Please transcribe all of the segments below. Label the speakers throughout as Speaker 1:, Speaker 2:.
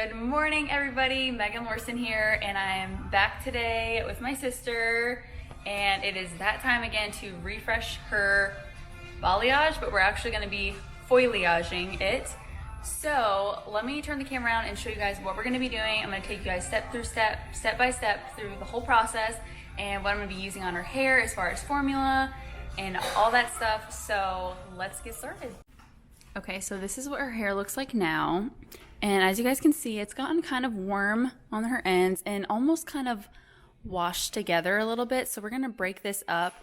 Speaker 1: Good morning, everybody. Megan Lorson here, and I'm back today with my sister, and it is that time again to refresh her Foilyage, but we're actually going to be foilaging it. So let me turn the camera around and show you guys what we're going to be doing. I'm going to take you guys step by step through the whole process and what I'm going to be using on her hair as far as formula and all that stuff. So let's get started. Okay, so this is what her hair looks like now. And as you guys can see, it's gotten kind of warm on her ends and almost kind of washed together a little bit. So we're going to break this up,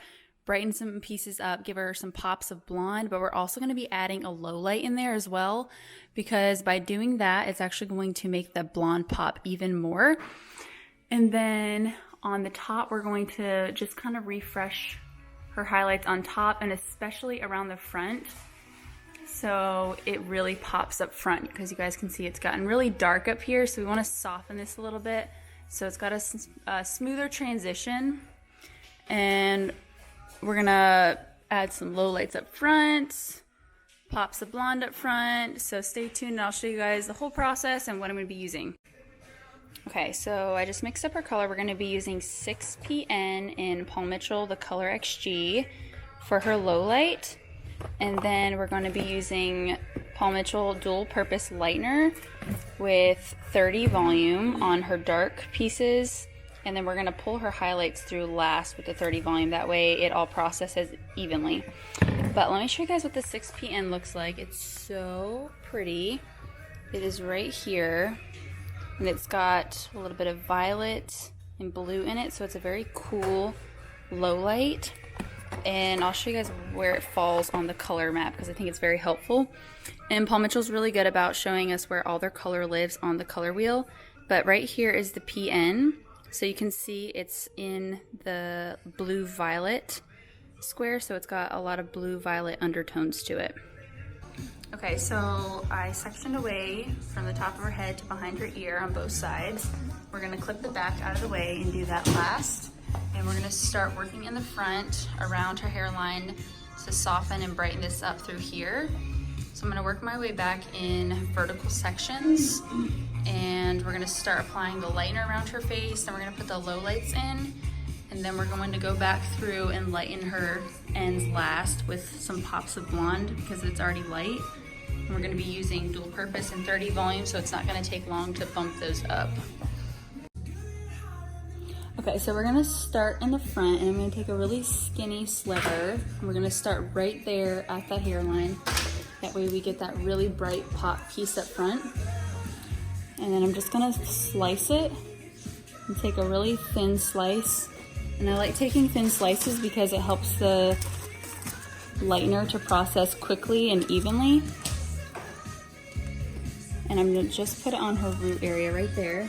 Speaker 1: brighten some pieces up, give her some pops of blonde, but we're also going to be adding a low light in there as well, because by doing that, it's actually going to make the blonde pop even more. And then on the top, we're going to just kind of refresh her highlights on top and especially around the front. So it really pops up front, because you guys can see it's gotten really dark up here. So we want to soften this a little bit. So it's got a smoother transition, and we're gonna add some low lights up front, pops of blonde up front. So stay tuned and I'll show you guys the whole process and what I'm gonna be using. Okay, so I just mixed up our color. We're gonna be using 6PN in Paul Mitchell, the color XG, for her low light. And then we're going to be using Paul Mitchell dual purpose lightener with 30 volume on her dark pieces. And then we're going to pull her highlights through last with the 30 volume. That way it all processes evenly. But let me show you guys what the 6PN looks like. It's so pretty. It is right here. And it's got a little bit of violet and blue in it. So it's a very cool low light. And I'll show you guys where it falls on the color map, because I think it's very helpful. And Paul Mitchell's really good about showing us where all their color lives on the color wheel. But right here is the PN. So you can see it's in the blue violet square. So it's got a lot of blue violet undertones to it. Okay, so I sectioned away from the top of her head to behind her ear on both sides. We're going to clip the back out of the way and do that last. And we're going to start working in the front around her hairline to soften and brighten this up through here. So I'm going to work my way back in vertical sections, and we're going to start applying the lightener around her face, and we're going to put the low lights in, and then we're going to go back through and lighten her ends last with some pops of blonde because it's already light. And we're going to be using dual purpose and 30 volume, so it's not going to take long to bump those up. Okay, so we're gonna start in the front, and I'm gonna take a really skinny sliver, and we're gonna start right there at that hairline. That way we get that really bright pop piece up front. And then I'm just gonna slice it and take a really thin slice. And I like taking thin slices because it helps the lightener to process quickly and evenly. And I'm gonna just put it on her root area right there.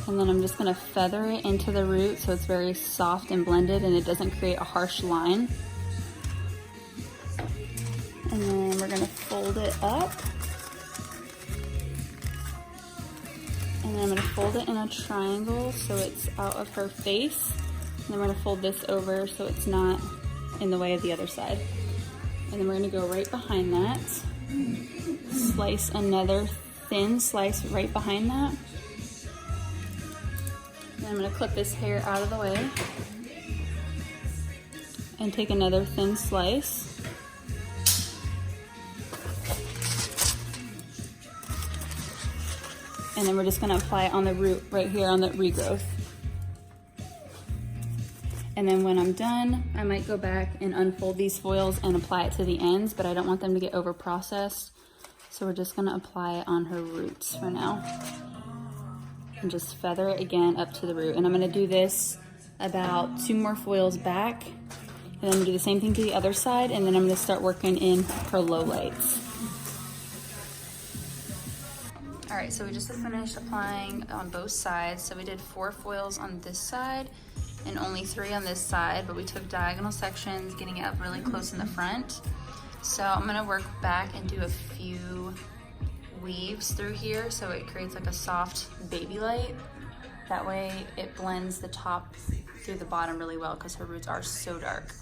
Speaker 1: And then I'm just going to feather it into the root so it's very soft and blended and it doesn't create a harsh line. And then we're going to fold it up. And then I'm going to fold it in a triangle so it's out of her face. And then we're going to fold this over so it's not in the way of the other side. And then we're going to go right behind that. Slice another thin slice right behind that. I'm going to clip this hair out of the way and take another thin slice. And then we're just going to apply it on the root right here on the regrowth. And then when I'm done, I might go back and unfold these foils and apply it to the ends, but I don't want them to get over processed. So we're just going to apply it on her roots for now. And just feather it again up to the root. And I'm going to do this about 2 more foils back. And then I'm going to do the same thing to the other side. And then I'm going to start working in her low lights. All right, so we just finished applying on both sides. So we did 4 foils on this side and only 3 on this side. But we took diagonal sections, getting it up really close in the front. So I'm going to work back and do a few weaves through here so it creates like a soft baby light. That way it blends the top through the bottom really well because her roots are so dark.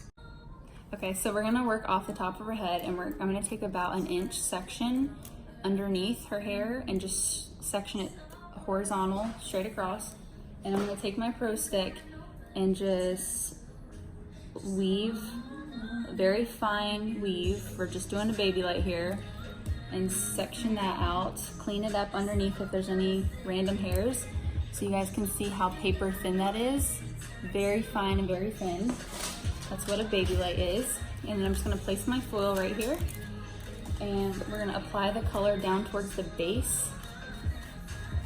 Speaker 1: Okay, so we're gonna work off the top of her head, and I'm gonna take about an inch section underneath her hair and just section it horizontal, straight across. And I'm gonna take my Pro Stick and just weave, a very fine weave. We're just doing a baby light here, and section that out, clean it up underneath if there's any random hairs. So you guys can see how paper thin that is. Very fine and very thin. That's what a baby light is. And then I'm just gonna place my foil right here, and we're gonna apply the color down towards the base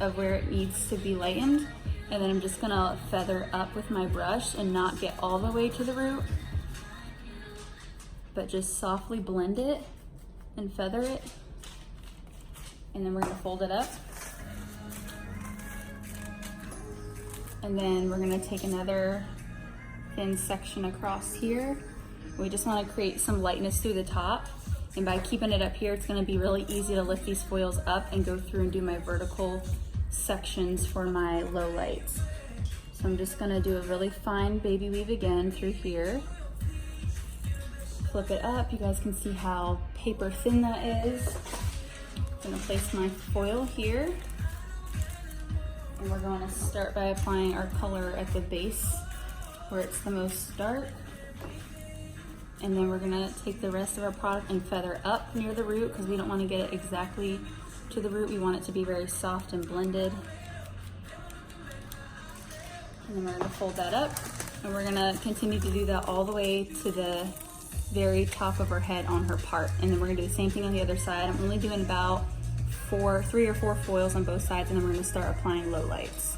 Speaker 1: of where it needs to be lightened. And then I'm just gonna feather up with my brush and not get all the way to the root, but just softly blend it and feather it. And then we're gonna fold it up. And then we're gonna take another thin section across here. We just wanna create some lightness through the top. And by keeping it up here, it's gonna be really easy to lift these foils up and go through and do my vertical sections for my low lights. So I'm just gonna do a really fine baby weave again through here. Flip it up, you guys can see how paper thin that is. I'm gonna place my foil here. And we're going to start by applying our color at the base where it's the most dark. And then we're gonna take the rest of our product and feather up near the root, because we don't want to get it exactly to the root. We want it to be very soft and blended. And then we're gonna fold that up, and we're gonna continue to do that all the way to the very top of her head on her part. And then we're gonna do the same thing on the other side. I'm only doing about 3 or 4 foils on both sides, and then we're gonna start applying low lights.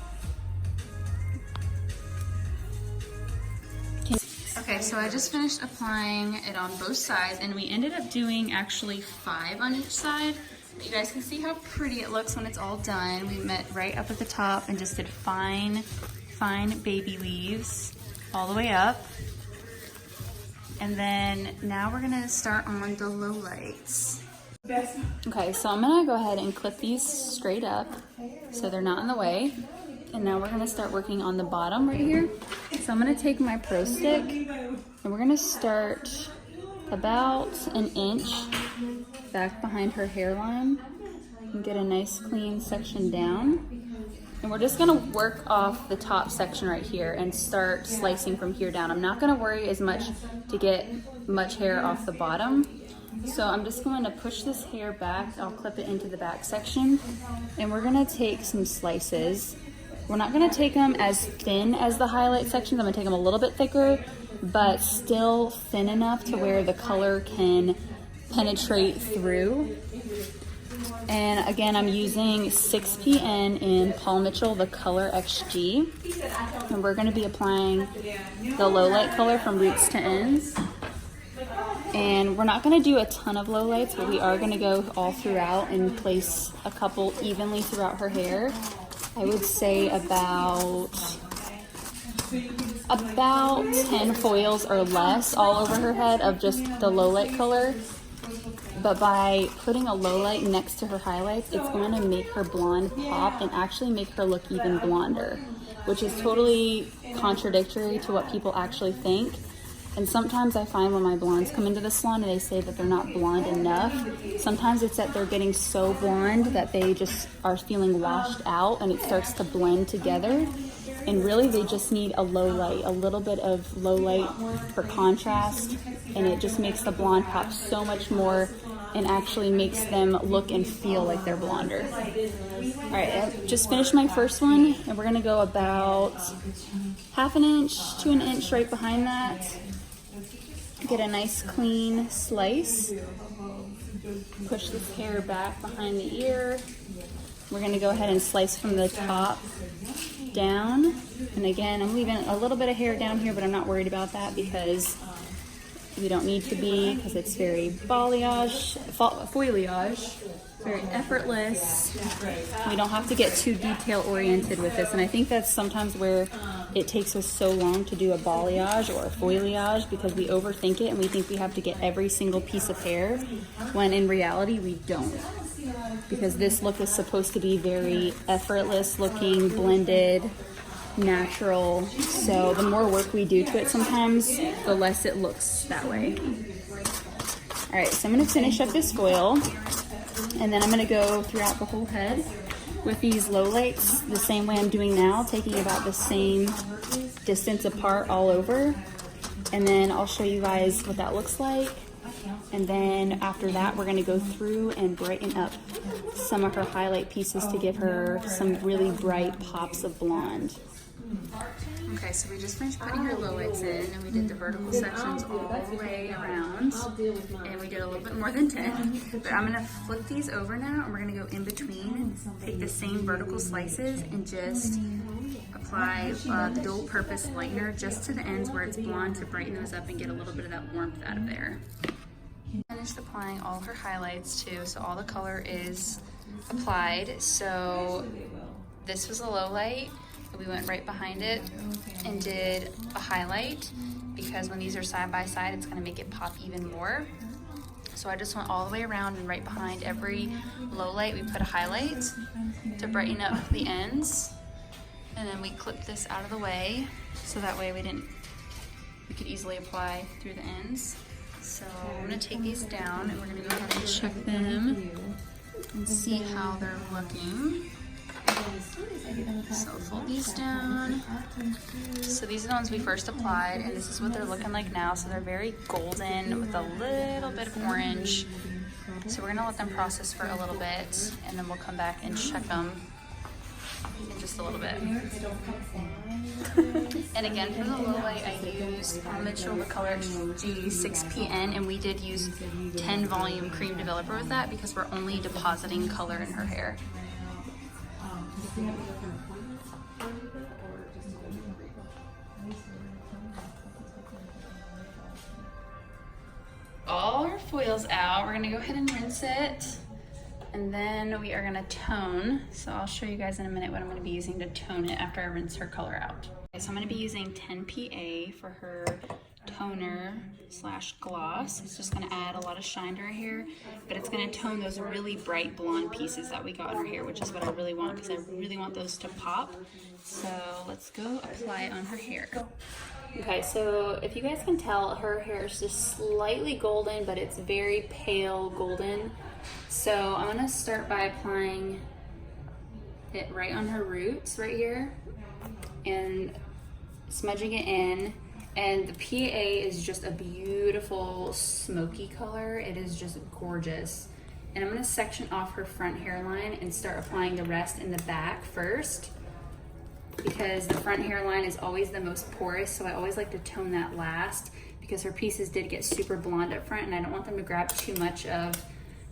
Speaker 1: Okay, so I just finished applying it on both sides, and we ended up doing actually 5 on each side. You guys can see how pretty it looks when it's all done. We met right up at the top and just did fine baby weaves all the way up. And then now we're gonna start on the low lights. Okay, so I'm gonna go ahead and clip these straight up so they're not in the way. And now we're gonna start working on the bottom right here. So I'm gonna take my Pro Stick, and we're gonna start about an inch back behind her hairline and get a nice clean section down. And we're just gonna work off the top section right here and start slicing from here down. I'm not gonna worry as much to get much hair off the bottom. So I'm just going to push this hair back. I'll clip it into the back section, and we're gonna take some slices. We're not gonna take them as thin as the highlight sections. I'm gonna take them a little bit thicker, but still thin enough to where the color can penetrate through. And again, I'm using 6PN in Paul Mitchell, the Color XG. And we're gonna be applying the low light color from roots to ends. And we're not gonna do a ton of low lights, but we are gonna go all throughout and place a couple evenly throughout her hair. I would say about 10 foils or less all over her head of just the low light color. But by putting a low light next to her highlights, it's going to make her blonde pop and actually make her look even blonder, which is totally contradictory to what people actually think. And sometimes I find when my blondes come into the salon and they say that they're not blonde enough, sometimes it's that they're getting so blonde that they just are feeling washed out and it starts to blend together. And really they just need a low light, a little bit of low light for contrast, and it just makes the blonde pop so much more and actually makes them look and feel like they're blonder. All right, I just finished my first one, and we're gonna go about 1/2 inch to 1 inch right behind that. Get a nice clean slice. Push this hair back behind the ear. We're gonna go ahead and slice from the top down. And again, I'm leaving a little bit of hair down here, but I'm not worried about that because we don't need to be, because it's very foliage, very effortless. We don't have to get too detail oriented with this. And I think that's sometimes where it takes us so long to do a balayage or a foliage, because we overthink it and we think we have to get every single piece of hair, when in reality we don't. Because this look is supposed to be very effortless looking, blended, natural. So the more work we do to it sometimes, the less it looks that way. All right, so I'm gonna finish up this foil, and then I'm gonna go throughout the whole head. with these low lights the same way I'm doing now, taking about the same distance apart all over. And then I'll show you guys what that looks like. And then after that, we're gonna go through and brighten up some of her highlight pieces to give her some really bright pops of blonde. Okay, so we just finished putting her lowlights in, and we did the vertical sections all the way around, and we did a little bit more than 10. But I'm gonna flip these over now, and we're gonna go in between, take the same vertical slices, and just apply the dual purpose lightener just to the ends where it's blonde to brighten those up and get a little bit of that warmth out of there. Finished applying all her highlights too, so all the color is applied. So this was a low light. We went right behind it and did a highlight, because when these are side by side, it's gonna make it pop even more. So I just went all the way around, and right behind every low light, we put a highlight to brighten up the ends. And then we clipped this out of the way, so that way we could easily apply through the ends. So I'm gonna take these down, and we're gonna go ahead and check them and see how they're looking. So fold these down. So these are the ones we first applied, and this is what they're looking like now. So they're very golden with a little bit of orange. So we're gonna let them process for a little bit, and then we'll come back and check them in just a little bit. And again, for the low light, I used Mitchell, the color G6PN, and we did use 10 volume cream developer with that, because we're only depositing color in her hair. All our foil's out. We're gonna go ahead and rinse it, and then we are gonna tone. So I'll show you guys in a minute what I'm gonna be using to tone it after I rinse her color out. Okay, so I'm gonna be using 10PA for her toner slash gloss. It's just gonna add a lot of shine to her hair, but it's gonna tone those really bright blonde pieces that we got in her hair, which is what I really want, because I really want those to pop. So let's go apply it on her hair. Okay, so if you guys can tell, her hair is just slightly golden, but it's very pale golden. So I'm gonna start by applying it right on her roots right here and smudging it in. And the PA is just a beautiful smoky color. It is just gorgeous. And I'm gonna section off her front hairline and start applying the rest in the back first, because the front hairline is always the most porous, so I always like to tone that last, because her pieces did get super blonde up front, and I don't want them to grab too much of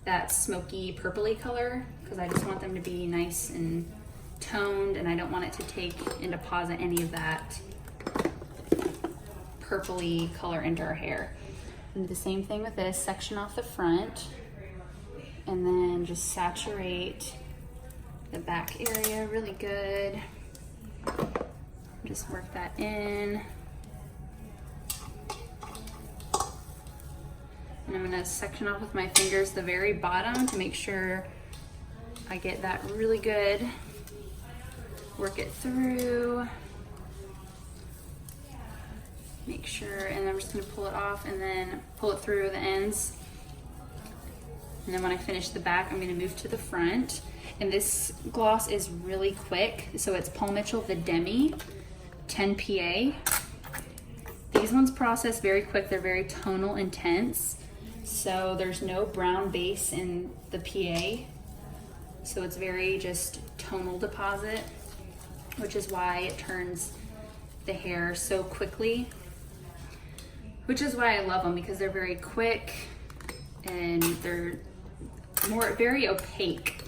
Speaker 1: that smoky purpley color, because I just want them to be nice and toned, and I don't want it to take and deposit any of that purpley color into her hair. And the same thing with this, section off the front, and then just saturate the back area really good. Just work that in. And I'm gonna section off with my fingers the very bottom to make sure I get that really good. Work it through. Make sure, and I'm just gonna pull it off and then pull it through the ends. And then when I finish the back, I'm gonna move to the front. And this gloss is really quick. So it's Paul Mitchell, the Demi 10PA. These ones process very quick. They're very tonal intense. So there's no brown base in the PA. So it's very just tonal deposit, which is why it turns the hair so quickly. Which is why I love them, because they're very quick and they're very opaque.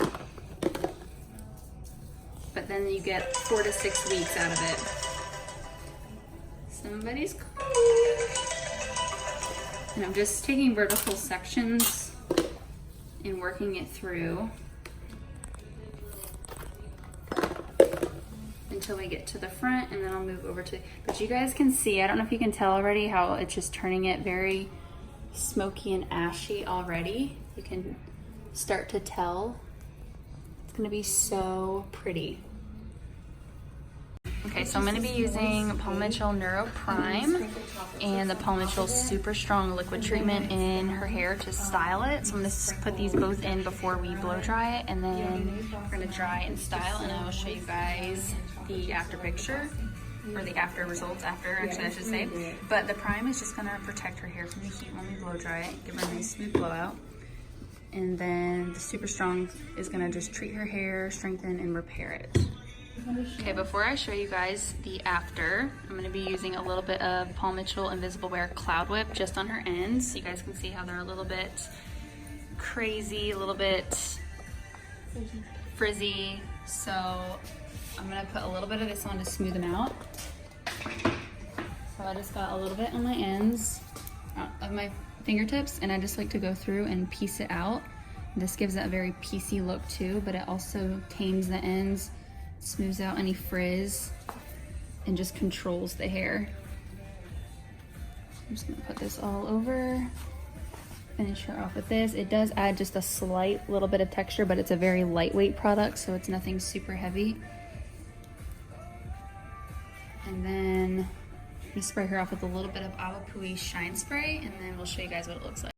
Speaker 1: But then you get 4 to 6 weeks out of it. Somebody's calling. And I'm just taking vertical sections and working it through until we get to the front, and then I'll move over to, but you guys can see, I don't know if you can tell already how it's just turning it very smoky and ashy already. You can start to tell. It's gonna be so pretty. Okay, Okay, so I'm gonna be using Paul Mitchell Neuro Prime and the Paul Mitchell Super Strong Liquid Treatment in her hair to style it. So I'm gonna put these both in before we blow dry it, and then we're gonna dry and style, and I will show you guys the after picture, or the after results after, actually I should say. But the prime is just gonna protect her hair from the heat when we blow dry it, give her a nice smooth blowout. And then the Super Strong is gonna just treat her hair, strengthen, and repair it. Okay, before I show you guys the after, I'm gonna be using a little bit of Paul Mitchell Invisible Wear Cloud Whip just on her ends, so you guys can see how they're a little bit crazy, a little bit frizzy. So I'm gonna put a little bit of this on to smooth them out. So I just got a little bit on my ends of my fingertips, and I just like to go through and piece it out. This gives it a very piecey look too, but it also tames the ends, smooths out any frizz, and just controls the hair. I'm just gonna put this all over, finish her off with this. It does add just a slight little bit of texture, but it's a very lightweight product, so it's nothing super heavy. And then we spray her off with a little bit of Awapui Shine Spray, and then we'll show you guys what it looks like.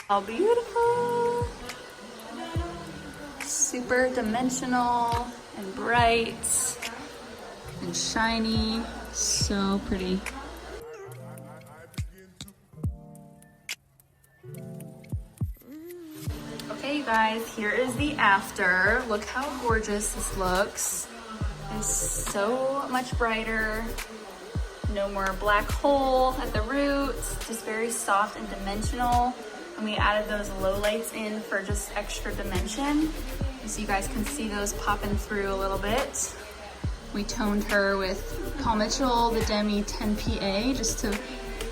Speaker 1: How beautiful! Super dimensional and bright and shiny, so pretty. Okay, you guys, here is the after. Look how gorgeous this looks. It's so much brighter. No more black hole at the roots, just very soft and dimensional. And we added those low lights in for just extra dimension, so you guys can see those popping through a little bit. We toned her with Paul Mitchell, the Demi 10PA, just to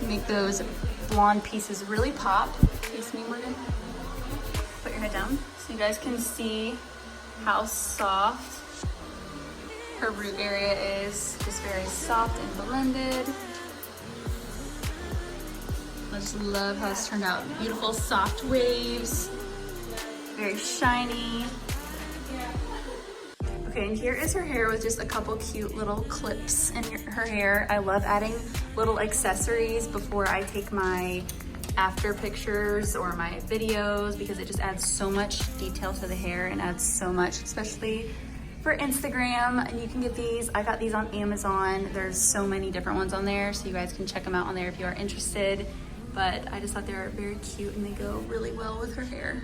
Speaker 1: make those blonde pieces really pop. Face me, Morgan. Put your head down so you guys can see how soft her root area is. Just very soft and blended. I just love how it's turned out. Beautiful soft waves, very shiny. Okay, and here is her hair with just a couple cute little clips in her hair. I love adding little accessories before I take my after pictures or my videos, because it just adds so much detail to the hair and adds so much, especially for Instagram. And you can get these, I got these on Amazon. There's so many different ones on there, so you guys can check them out on there if you are interested. But I just thought they were very cute and they go really well with her hair.